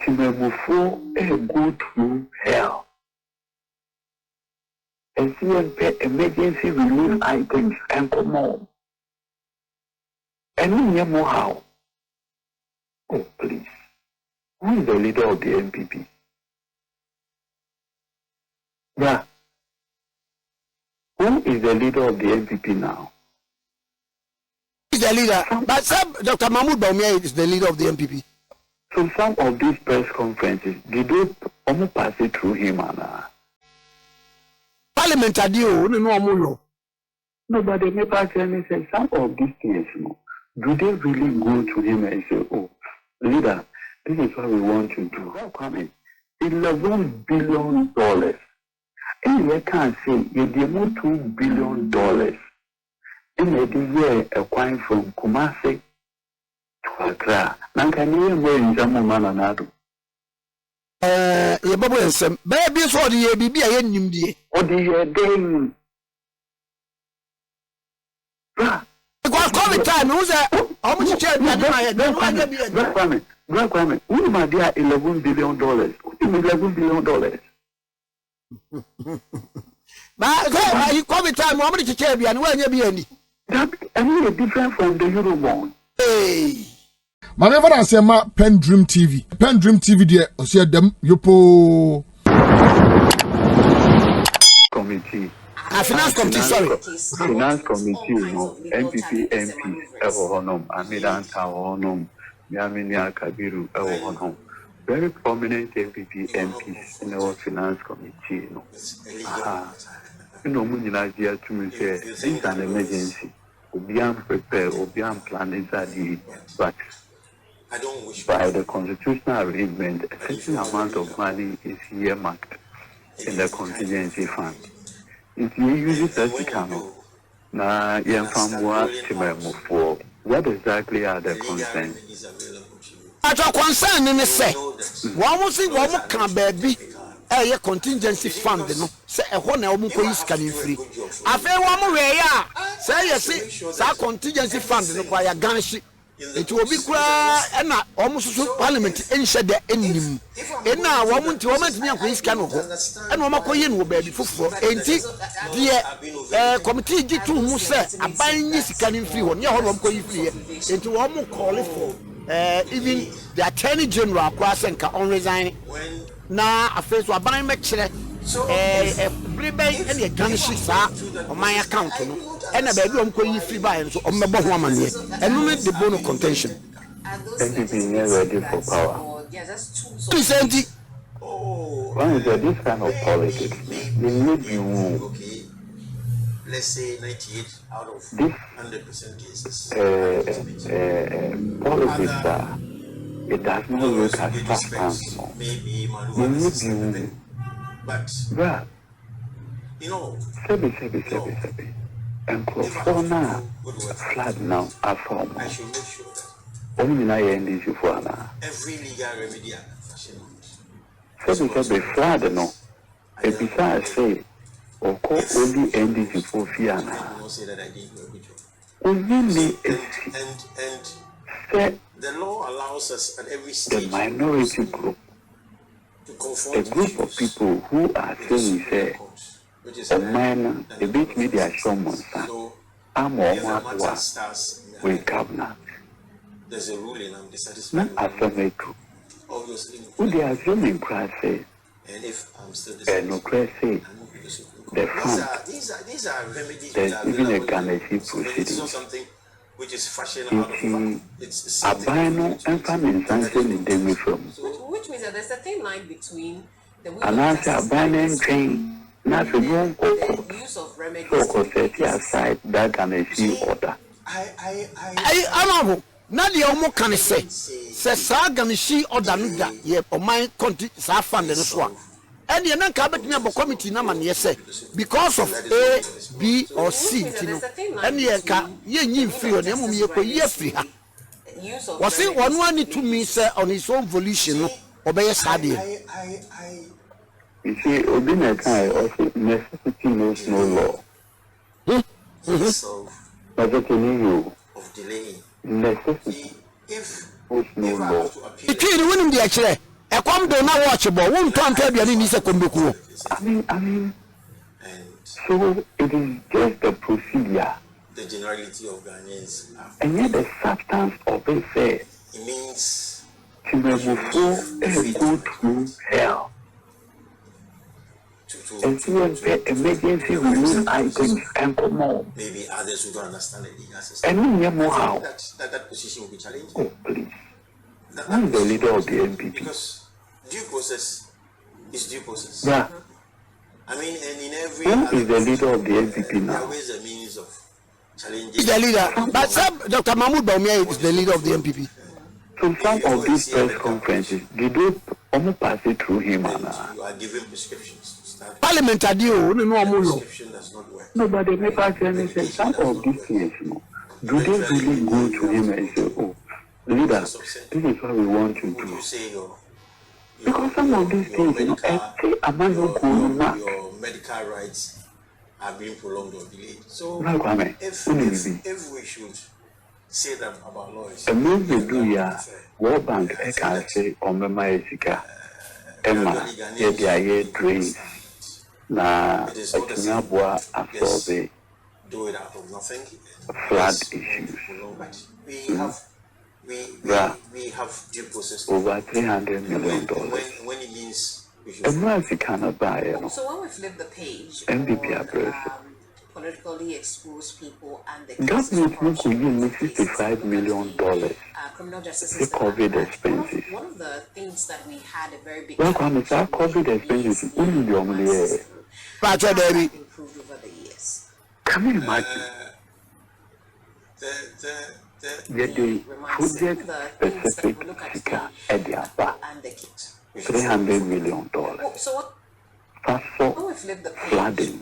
Timemufo go through hell. And see emergency relief items and come on. And we know how. Oh, please. Who is the leader of the NPP? Yeah. Who is the leader of the NPP now? He's the leader. But Dr. Mahmoud Bawumia is the leader of the NPP. So some of these press conferences, did they almost pass it through him? Parliament adio, no. Nobody may pass anything. Some of these things, do they really go to him and say, oh, leader, this is what we want to do? Coming $11 billion. And you can't say you give $2 billion. And it is a coin from Kumasi to Accra. Now can you go in Jamumanado? Your bubble and some baby for the baby. I am the or the game. Because COVID time, who's that? How much charge? Black women, who my dear $11 billion? What do you mean $11 billion? But you COVID time, how much charge? And when you be any? That is different from the Eurobond. Hey. Whenever I say my PENDREAM TV, there, I say them yopo committee. Finance committee, sorry. Finance committee, NPP MPs, Evohonum, Amidan Tawonum, Yaminia Kabiru, Evohonum. Very prominent NPP MPs in our finance committee. Muninagia to me say, this is an emergency. Obian prepare, Obian plan is but by the constitutional arrangement, a certain amount of money is earmarked in the contingency fund. If you use it as a canoe, now what exactly are the concerns? At our concern in the say, one was it one can baby. A contingency fund, no, say a one album is coming free. I feel one more way, say, yes, say, contingency fund, no, by a gunship. It will be cry and almost parliament and shed the enemy. And now, woman to woman to me, Queen's canoe, and Mama Queen will be before. And the committee did to Musa, a buying this canning free one, your home going free, and to one more call it for even the Attorney General, Kwasenka, on resigning. Now, a face was buying much. A rebate and a gunship on my account, and a bedroom going free by and so on the woman here, and no make the bone of contention. NPP is ready for power. One is this kind of politics. They need you. Let's say 98 out of 100% cases. Politics it does not look at substance. Maybe but you know, Sebi. And Clofona flood now are from. I should make sure that Only I end this for every legal remedy Sebi flood no. A bizarre say, or call only end this for Fiana. Say that I didn't do a good job. Only and the law allows us at every stage the minority group, to confront a group of people who are saying, say, a man, a bit media showman, I'm all with governor. There's a ruling I'm dissatisfied. Not affirmative. Obviously, would they assume in Christ say, and if I'm still no Christ say, the fund, these are remedies. there's even a Ghanaian proceeding. It's not something which is fashionable. It's a bino and famine sanction in the from. Which means that there's a thin line between the and answer a binding train, not a room or use of remedies. so set aside that Ghanaian order. I now the Omo can say, Sagan she or Danuda, ye or my country, Safan and so on. And the non cabinet member committee naman yes because of A, B or C, and ye free on them ye free. Was it one need to me say on his own volition obey a study? You see, Obina Kai also necessity knows no law. But what you of delaying necessity if knows no law. Between winning the actually. A e come do na watch bo won to anta aduane ni se kombeku. I mean, so it is just the procedure. The generality of Ghanaians have. And yet the substance of it says, It means to go through hell. And see the emergency relief items and come on. Maybe others who don't understand the legal system. And we know how. That position will be challenged. Oh, please. I'm the leader of the NPP. Because due process is due process. Yeah. I mean, and in every. Who is the leader of the NPP There now? are ways and means of challenging. He's the leader. But Dr. Mahmoud Bawumia is the leader of the NPP. So some of these press conferences, they do almost pass it through him. You are given prescriptions to start. Parliament adio no amulo. Prescription does not work. No, but the paper say some of these things, do they really go to him and say, oh, leader, this is what we want to do? You say Because some of these things, your medical rights are being prolonged or delayed. So if we should say that about lawyers, and when we do ya, World Bank can say on Mexica, Emma, ye dreams. Na Etunabwa absorb do it out of nothing. Flood issues. We have due process Over $300 million. When it means we should. And once you cannot buy it, So when we flip the page NPP on politically exposed people and the government could give me $65 million. criminal justice The system. COVID expenses. One of the things that we had a very big Well, when it's our COVID expenses, only the only Pacho Debbie. improved over the years. can you imagine? Yet the project specific figure at the upper And the kit. $300 million. So what? Fast When for we flip the page flooding.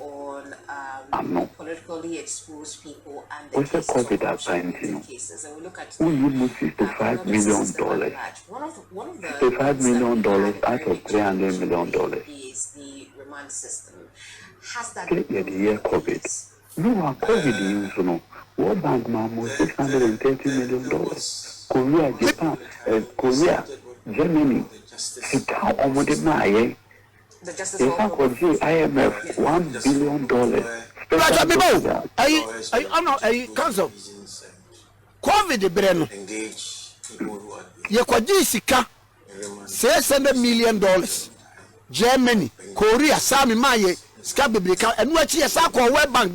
on politically exposed people and the What's the cases of COVID corruption assigned, cases, and we look at who you move $65 million? one of the $65 million out of $300 million. is the remand system. Has that The year COVID. No, COVID is no. World Bank Mamo $630 million. Korea, Japan, Korea, Germany. Sika almost my the justice in fact, for IMF $1 billion. Pacho Bibo. I council. COVID breno. Engage people who are Ye kwaji sika $600 million. Germany, Korea, Sami Maye, Ska Biblika, and what she has a World Bank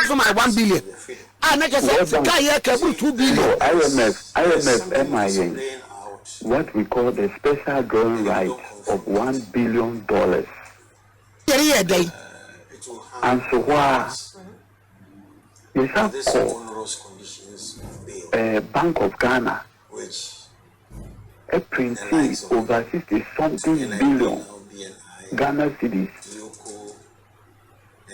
for my 1 billion. And I can say, $2 billion. IMF, MIA, what we call the special drawing right of $1 billion. And so why you have onerous conditions of bail, Bank of Ghana which a printing over 60-something billion Ghana cedis,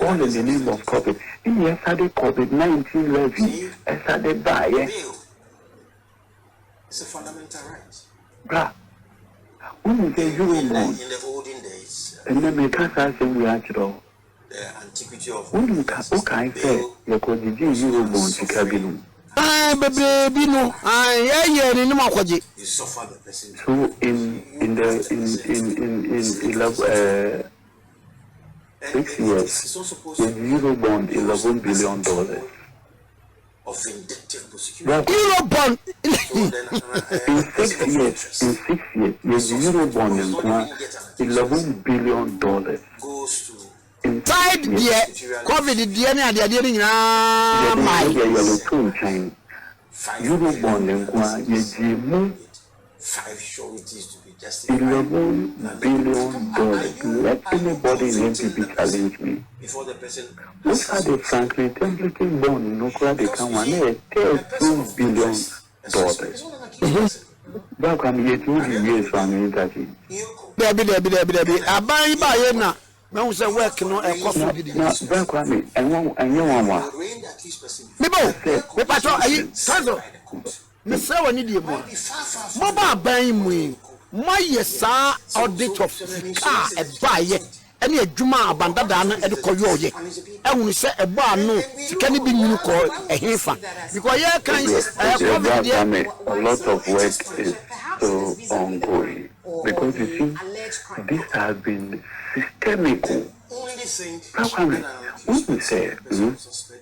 all in the name of COVID. In yesterday COVID-19 levy, yesterday buy bail is a fundamental right. Bruh, when you say Eurobond, In the olden days, and then we can't say we are to the antiquity of when you can say you could give Eurobond to Kabinum. Baby, no, you suffer the person. So in 6 years, It's not supposed the to be Eurobond $11 billion. of vindictive prosecution. Well, Eurobond. So then, in 6 years, the Eurobond is $11 billion. goes to Side dear, COVID DNA, the idea my Eurobond and 5 sureties to be justified. $11 billion. Let anybody in NPP challenge me. Before the person Look at the Franklin Templeton bond, no crowd, they can one $13 billion. Back on the 2 years from interview. Debbie. I buy na. When we say work, no, a cost of it. Now, back on me, and you want arraigned at least person Bibo, we patrol, council. Miss Sawa need you more. Mobile buying me. My yes, audit of car a buy it. any a Juma Bandadana and the Koyoye. I will say a bar no, can it be new call a heifer? Because yeah, a lot of work is so ongoing. Because you see, this has been systemic. What we say,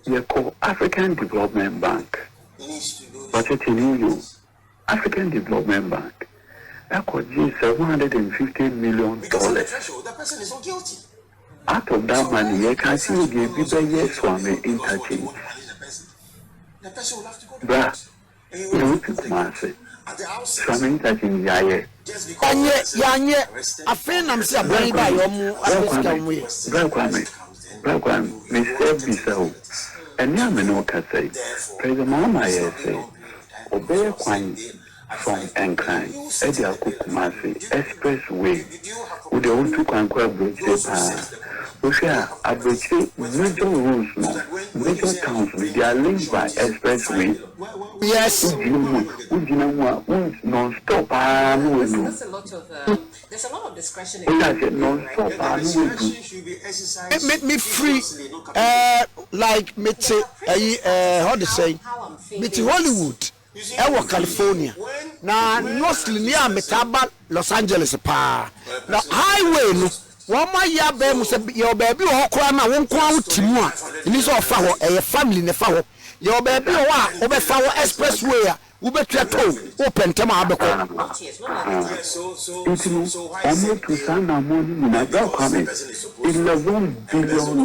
we call African Development Bank. But I tell you, African Development Bank, I could use $750 million. That person is not guilty. Out of that money, I can see you give you the yes one interchange. The person will have to go to court. You could some interchange, yeah. Yanye, I think I'm saying, by your move, Mr. Bissell, and Yamino can say, President Mama, say, obey a coin from Enkine, Edia Kukumasi, Expressway, with the old two conquer bridge, which are abrogate major rules, major towns, they are linked by Expressway. Yes, non-stop. There's a lot of discretion. Make me free, like me how to say, me Hollywood, California. Now, mostly near Metaba, Los Angeles, pa. Now, highway, no. One my ya baby, your baby, or crime, I won't call Timua. In his offer, a family in the fowl. Your baby, or over Fowl Expressway. Ube tuato open tema abeko. Only to send our money in a document $11 billion.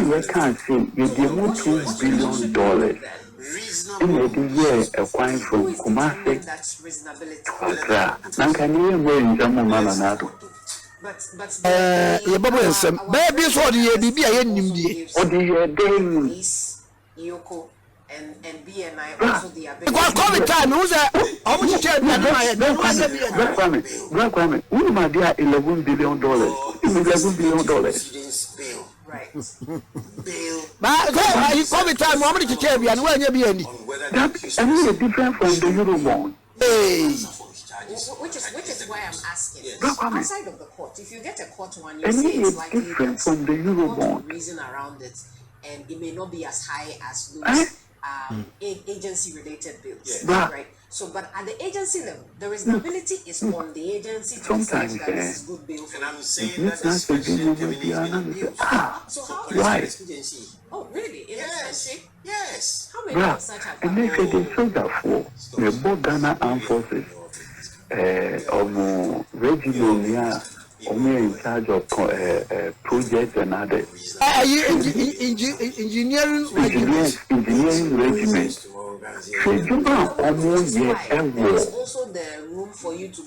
You can't say you give $2 billion. In a year, a coin from Kumasi to Accra. Nankani wearing Jamanado. Your bubble and some babies or the baby I need or the Yoko. And BNI also the ability. COVID time, who's that? How much you tell me? We might be at $11 billion. $11 billion. Right. But COVID time, how many you tell me? And where you be any? That's different from the Eurobond. Hey. Which is why I'm asking. Outside of the court, if you get a court one, you say it's likely different from the Eurobond. Reason around it, and it may not be as high as those. Agency-related bills, right? So, but at the agency level, the reasonability is on the agency to decide that this is good bill. And I'm saying that is so how why? Oh, really? Yes. How many of such have and they say they show that for the both Ghana Armed Forces, regional, in charge of projects and others. Engineering regiment. There's also the room for you to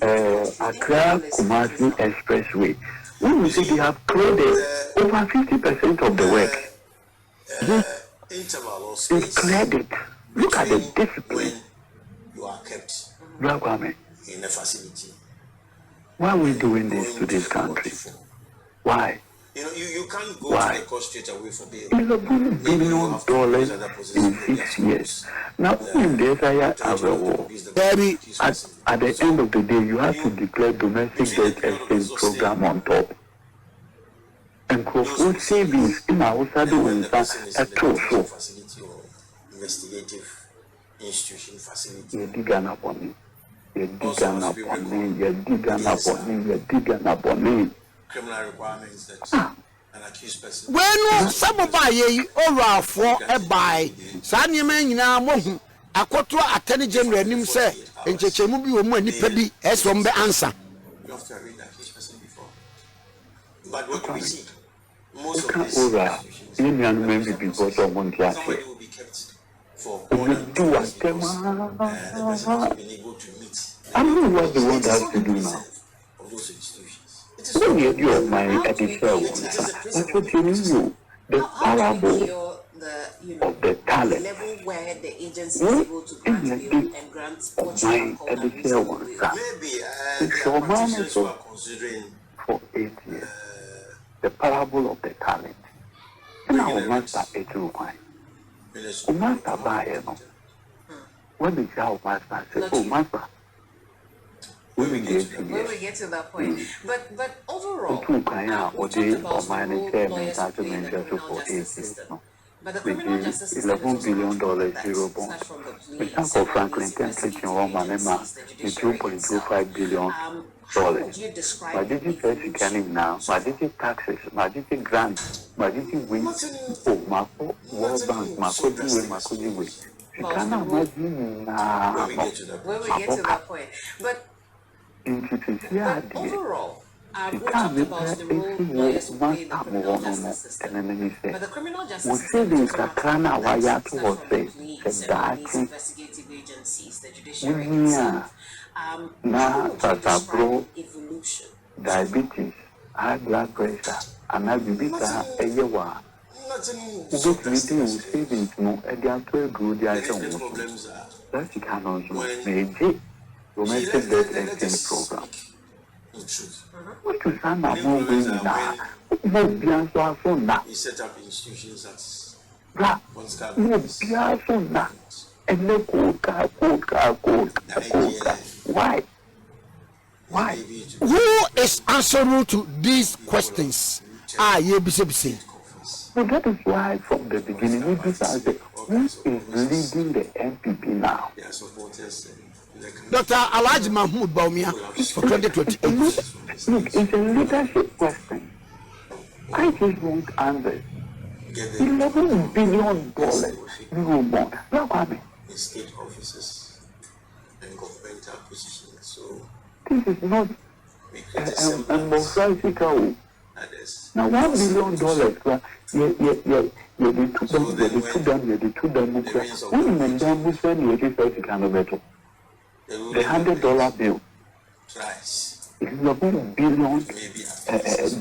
Accra Kumasi Expressway. When we say they have cleared over 50% of the work, they cleared it. Look at the discipline. You are kept in a facility. Why are we doing this to this country? Why? You can't go to the court straight away for bail. $11 billion in 6 years. Now, when there's a war, at the end of the day, you have to declare domestic debt exchange program on top. And for savings in our side, a total investigative institution facility. You dig an upon me. Criminal requirements that an accused person. When some of my or for a buy, Sanya Manina Mohu, a quarter attorney general, and him say, and Chechemubi or money pebi as from the answer. You have to read that accused person before. But what do we see? Most of these somebody will be kept for more than 2 years because the person has been able to meet. I don't know what the world has to do now. Of those institutions. When you do my editor, that's what you know. The parable of the talent. Level where the agency is able to grant bill and grant what you call Maybe it's your man also for 8 years. The parable of the talent. And our master is required. O master buy no. When the child master says, "Oh master, when we get to that point. But overall, we talk about about the the role chairman lawyers starts to play in the mention criminal for 8 justice years. system. But the criminal justice system $11 billion zero bond. We thank for Franklin Templeton Woman Emma, the $2.25 billion. How would you describe Majority first canning now, majority taxes, majority grants, majority wins. Oh, Marco, World Bank, Marco, Marco, you can't imagine now. When we get to that point. But overall, we talked about the role lawyers play in the criminal justice system. But the criminal justice system is investigative agencies, the judiciary itself. How would you describe evolution? Diabetes, high blood pressure, and I believe that a year one. Savings no, and they are 12 good. That's the kind of major domestic debt exchange program. What you say now? He set up institutions that's Why? Who is answerable to these questions? So that is why from the beginning we decided who is leading the NPP now? Dr. Alhaji Mahmoud Baumia for 2028. Look, it's a leadership question. I just want answers. $11 billion euro bond. Look at me. State offices and governmental positions. So this is not a monstrosity. Now $1 billion, you two them. The $100 bill. Twice. $11 billion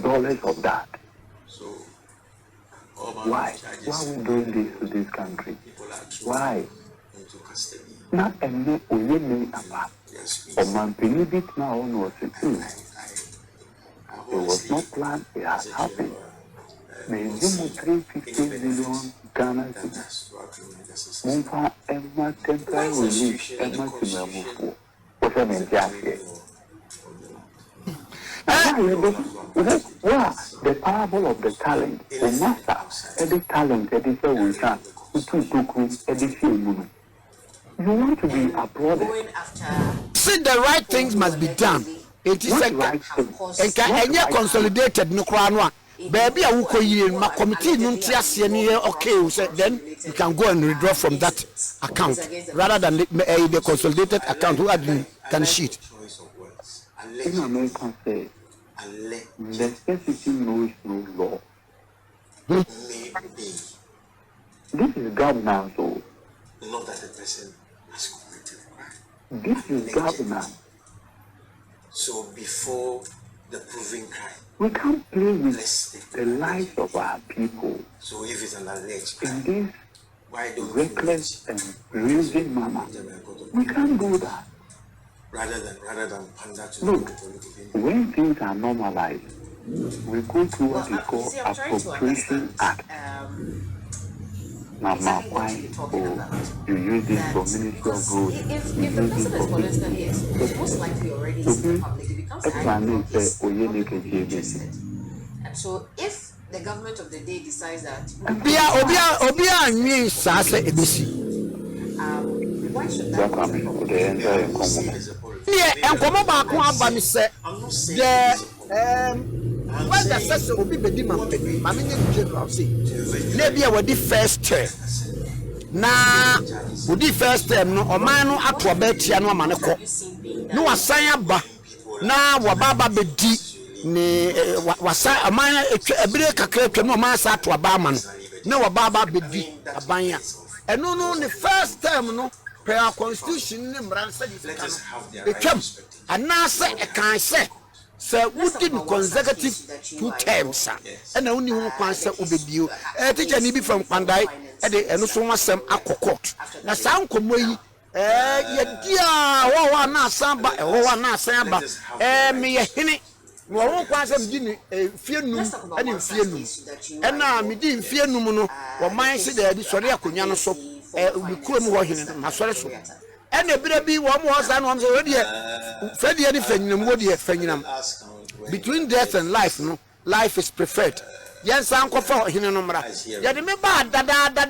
dollars of that. So why? Why are we doing this to this country? Why? Into custody. Not a me about. Or man believe it now no it was not planned, it has happened. May you 350 million Ghana cedis. Mumfa Emma temporary relief Emma Timamufu. What I mean just the parable of the talent, the master, every talent, every we can, you want to be applauded. See, the right things must be done. It is a consolidated no crown. Baby, I will call you my committee. Okay, so then you can go and withdraw from that account rather than the consolidated account who can sheet. In America, say necessity knows no law. This is governance, so not that the person has committed crime. This is governance. So before the proven crime, we can't play with the lives of our people. So if it's an alleged crime, in this why don't reckless and reason manner, we can't do that. Rather than pander to look, when things are normalized, we go through what we call Appropriation Act. Now, why you use this for Ministry of Road? If the person is politically exposed, most likely already is in the public, it becomes highly interested. And so if the government of the day decides that why should that when the first will be the first term. Now, would the first term no or man at to a bet no manako. No assign ba now wababa bedi ne wasa a man a break a crate no man sat to a barman. No wababa bedi a banya. And no the first term no per constitution name said it came and now say a can say. So we did consecutive 2 terms, and only one cancer obediu. Teacher Nibi from Pandai, and also want some court. Now, sound come away, yeah, na samba, na samba, me a hinny. No one wants them dinner, fear no, and in fear no. And now, me didn't fear no, or mine said, sorry, I could not so, we couldn't walk in my sorry. and a bit be one was and one's already Freddie anything in what you're finding between death and life. No, life is preferred. Yes, Uncle for him. Remember that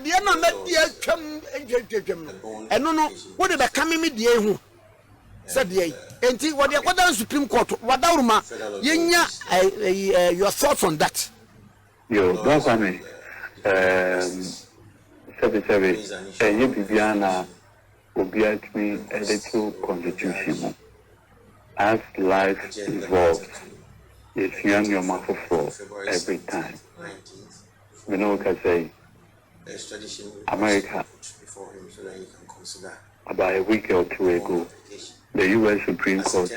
the end and no, what about coming me dear who said ye, and see what the Supreme Court, what Dauma, your thoughts on that. Yo, Government, service, and you Bibiana will be at me a little constitution. As life evolves, it's young your mouth for every time. We know what I say. America, about a week or two ago, the U.S. Supreme Court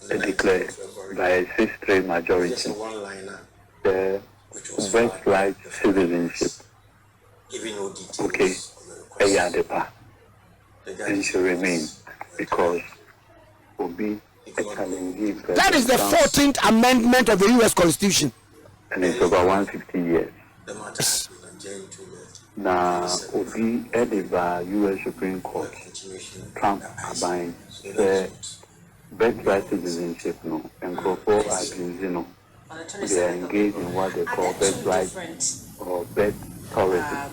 declared by a 6-3 majority the birthright citizenship. Okay, and should remain because will be a challenge. That is the 14th Amendment of the U.S. Constitution. And it's over 150 years. Now, Obi Ediba U.S. Supreme Court, Trump abide the birthright citizenship, no, and Crawford abuse, no. They are engaged in what they call birthright or birth tourism.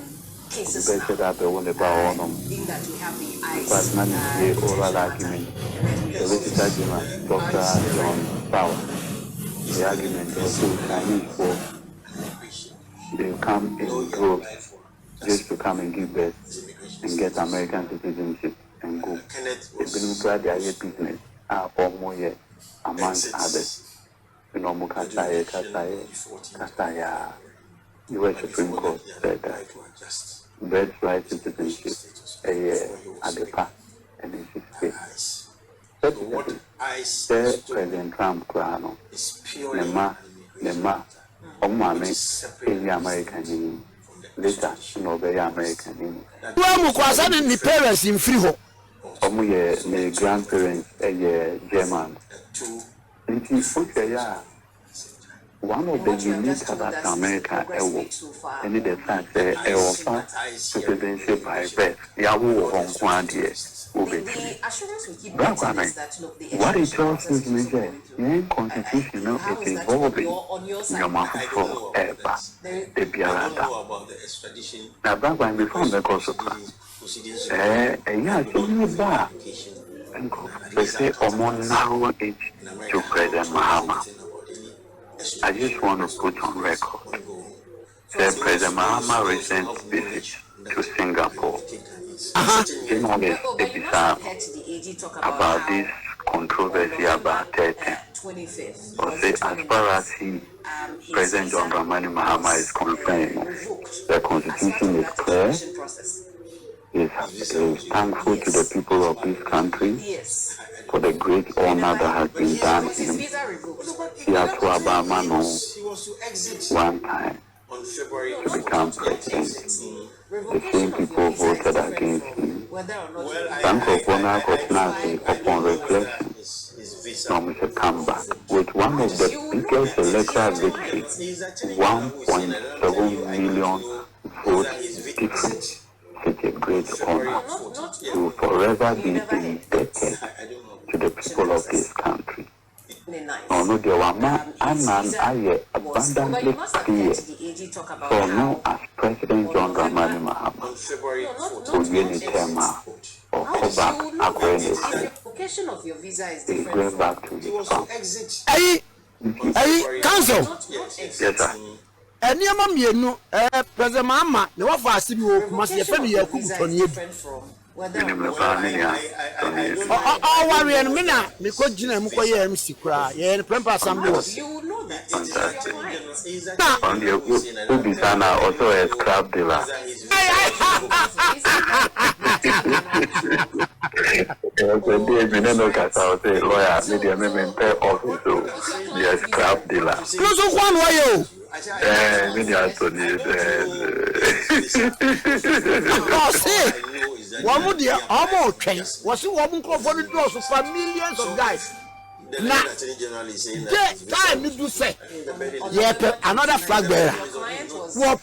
Cases that they want about on but none is the oral argument. The latest argument, Dr. John Power, the argument also Chinese for they come in droves just to come and give birth and get American citizenship and go. They've been trying their business for more years, amongst others. You know, Kasaya, U.S. Supreme Court said that birthright citizenship at the past and it's fixed. President Trump Krano, Nema, Omame, in the American Union, later, no very American Union. Well, the parents in Friho. The grandparents, German. One of the unique about America, and the fact that citizenship by birth, Yahoo Hong Kong, what it tells us is that the constitution is evolving your mouth for ever. The Biarada. Now, back when we found the course of class, and they say, more narrow age to President Mahama. I just want to put on record that President Mahama recent visit to Singapore in August about this controversy about 13. Or say, as far as President John Dramani Mahama is concerned, the constitution is clear. He is thankful to the people of this country for the great honor that has been done him. He had to Obama one time to become president. The same people voted against him. Thank upon reflection, Mr. Kamba, with one of the biggest electoral victories, 1.7 million votes difference. Such a great honor to forever be indebted to the people of this country. No, there were abundantly clear for no as President John Dramani Mahama who really came out or go back according to he went back to his farm. Council. Yes, sir. And your mum, you know, President Mahama, the one for us to be must be a family of Tony. Oh, worry and Mina, because Jim Mukoya MC cry, and Prempa Sambo. On the Ubisana also a scrap dealer. Lawyer, media member officer, the scrap dealer. Close of one way, you. One would the almost train was a woman called for the doors for millions of guys. Now, time you do say, yeah, another flag bearer. One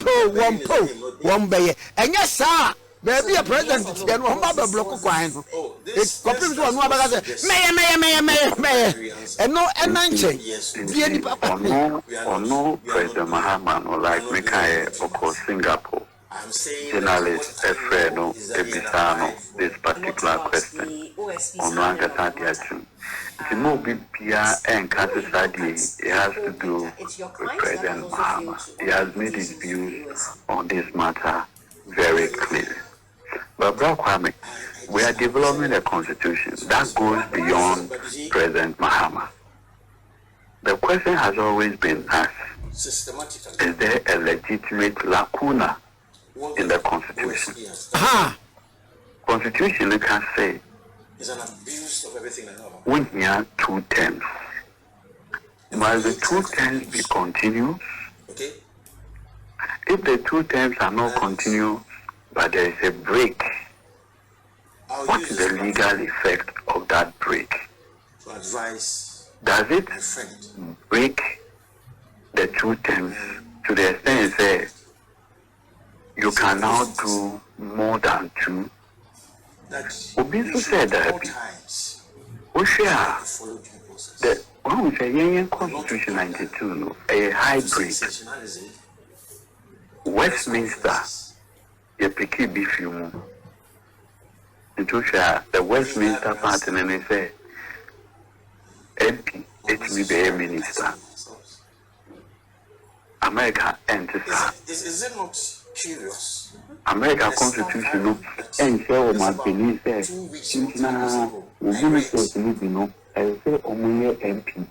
po, one bear. And yes, sir, Baby, a president, and one Baba block coin. It's completely one Baba May, and no, and nine or no, President Mahama, or like Mikael or Singapore. Journalist Efreno Ebisano, this particular question on Rangata Diachum. The more BPR and Kasasadi, it has to do with President Mahama. He has made his views on this matter very clear. But Bra Kwame, we are developing a constitution that goes beyond President Mahama. The question has always been asked, is there a legitimate lacuna in the constitution? Constitution, you can say, is an abuse of everything I know. We have 2 terms. Must the 2 terms be continuous? Okay. If the 2 terms are not continuous, but there is a break, what is the legal effect of that break? To advise. Does it break the 2 terms to the extent that you can now do more than 2? Obisu said that the one we say Union Constitution 92, a hybrid. Westminster, you pick it beef you. The Westminster part and they say MP, it will be a minister. America enters. Is it not curious? America Constitution and so my belief says now ministers no I say MP.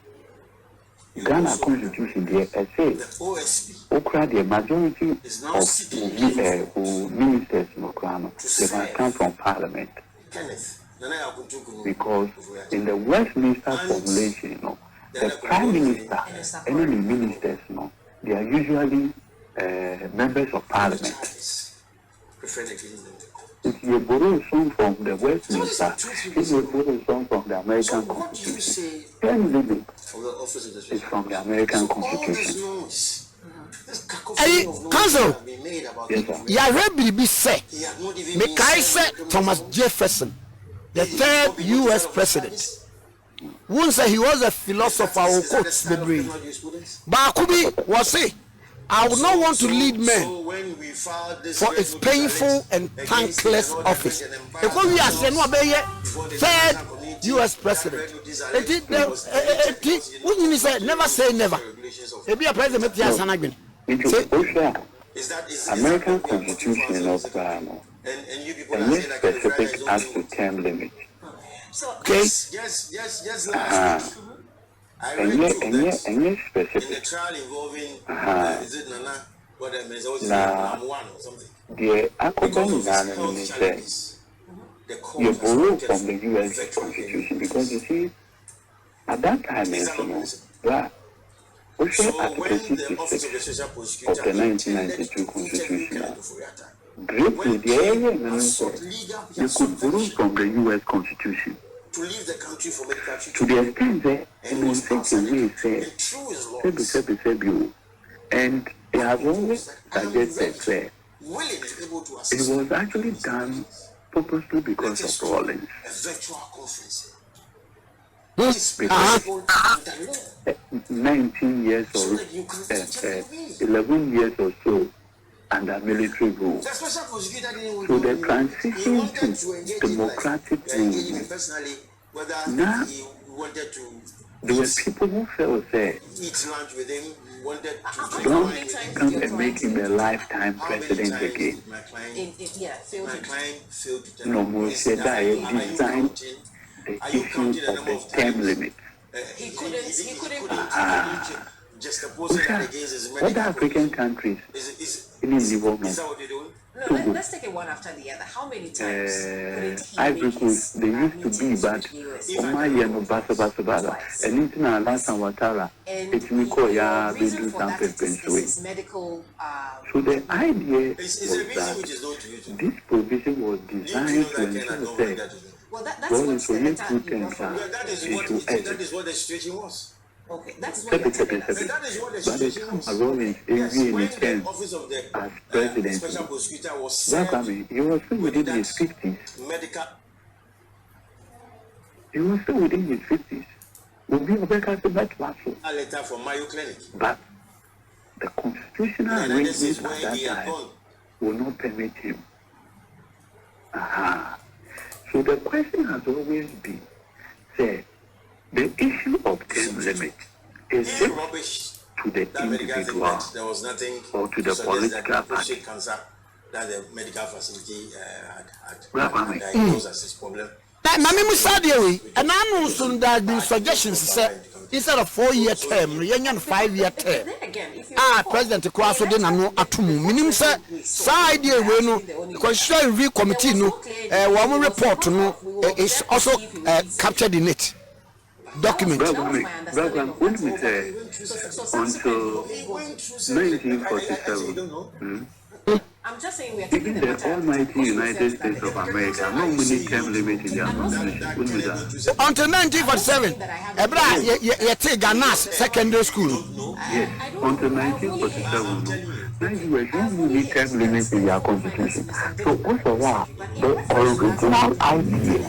Ghana Constitution there I say Okra the majority of ministers no crown they must come from Parliament. Because in the Westminster formulation, the Prime Minister and the ministers, they are usually members of Parliament. If you borrow some from the Westminster, if you borrow some from the American Constitution, it's from the American Constitution. Hey, Council, Yarebi say, Mekai said Thomas Jefferson, the 3rd U.S. president. One say he was a philosopher or quotes the brain. But Akubi was say, I would not want to lead men for its painful and thankless office. Because we are saying, 3rd U.S. president. When you say never say never. If you are president, American Constitution of Ghana, and this specific as to term limit. Okay. Yes. And yet specific. In the trial involving is it Nana? What that means? One or something. The Akobani says you borrow from the U.S. Constitution because you see at that time, Article 66 of the 1992 Constitution. Greatly, the area you could borrow from the U.S. Constitution. To leave the country from a country to the extent that in such a way say and it has always suggested that it was actually done purposely because of Rawlings. A virtual conference. Because 19 years or 11 years or so under military rule. So the transition to democratic rule. Now, there were people who felt that don't come and make him a lifetime president again. No more said I designed the issue of the term limit. He couldn't other African countries in involvement. No, let's take it one after the other. How many times couldn't he Ivory Coast, they used to be, but and it's not last time Watara. It's Miko ya they do something medical. So the idea was that this provision was designed to ensure that well, that's what that is what the situation was. Okay, that's what you're telling us. That is what But the time around is every when weekend the office of the as president. special prosecutor was That time he was still within his 50s. medical. He was still within his 50s. We'll be a better platform. A letter from Mayo Clinic. But the constitutional And this is arrangement where at he that had time gone. will not permit him. So the question has always been, say, the issue of term limit is He it rubbish to the that medical thing individual that there was nothing or to the political party. cancer that the medical facility had Right. diagnosed as his problem. Mami Musadewi, and I know some that have been suggestions said instead of 4-year term, you 5-year term. Then again, if you President Kwaso de nano atumu. Minim say sa idea we no constitutional review committee no one report no is also captured in it. Document. When we say until 1947, I'm just saying we are even taking the almighty United States of America, no many term limit in their constitution. Until 1947, Ebra ye take Ghana's secondary school. Yes, until 1947, Nigeria no many term limits in their constitution. So also the original idea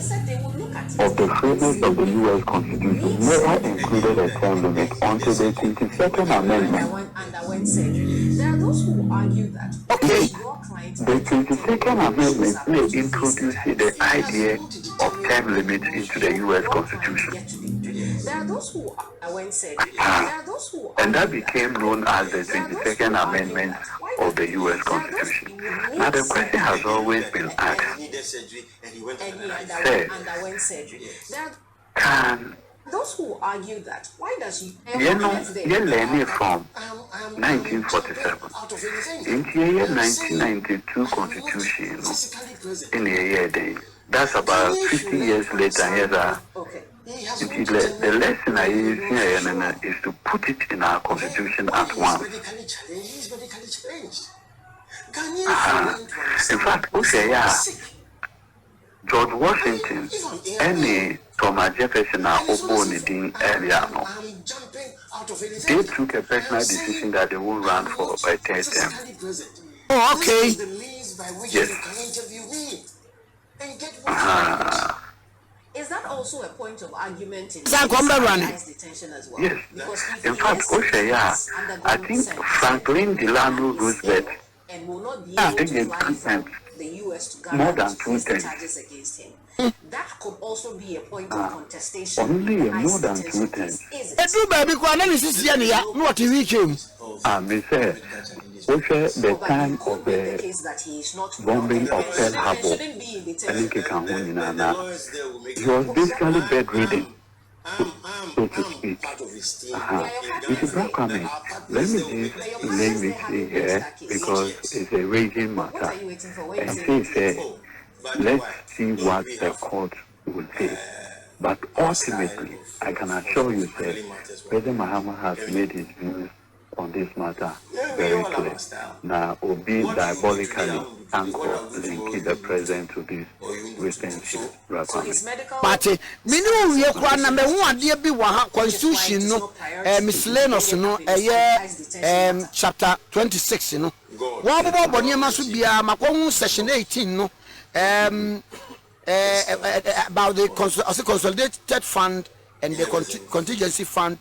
of the framers of the U.S. Constitution never included a term limit until the 22nd Amendment. There are those who argue that The 22nd Amendment may introduce the idea of term limits into the U.S. Constitution. there are those who And that became known as the 22nd Amendment of the U.S. Constitution. Now the question has always been asked, can those who argue that why does you learn from 1947 into the year 1992 Constitution in the year then? That's about 50 years later. The lesson I use here is to put it in our Constitution at once. In fact, George Washington, any Thomas Jefferson born in area, they took a personal decision that they will run for a third term. Oh, okay. Yes. Is that also a point of argument in detention as well? Yes. In fact, I think Franklin Delano Roosevelt and will not be able to fly from the U.S. to Ghana more than to face the 2 charges against him. That could also be a point of contestation. Only more than 2 times. Edu baby kwa nani sisi yani ya no what we came. Me say, the time of the bombing of Pearl Harbor, he was basically bedridden, so to speak. It is not coming. Let me just name it here because it's a raging matter. And say, let's see what the court will say. But ultimately, I can assure you that President Mahama has made his views on this matter very clear. Now, Obi diabolically anchor linking the president to this relationship. But minu we kwa na me hu ade bi wa ha constitution no miscellaneous no chapter 26 no wo bo niam so bia makwo section 18 no about the consolidated fund and the contingency fund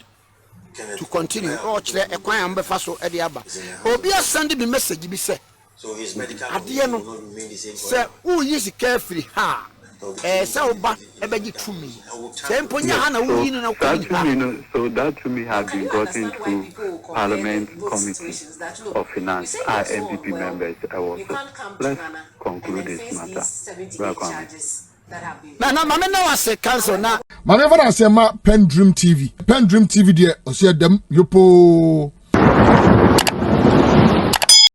to continue or chere ekwan am be fa so e de aba obi send me message bi say so his medical ade no will remain the same say who is carefree ha say oba e be gitumi say emponya ha na who yin na ko so that to me has been gotten through Parliament Committee of Finance, our NPP members. Let's conclude this matter. Na mama na wase cancel na Maneva na se ma PENDREAM TV. PENDREAM TV de o se dem yopo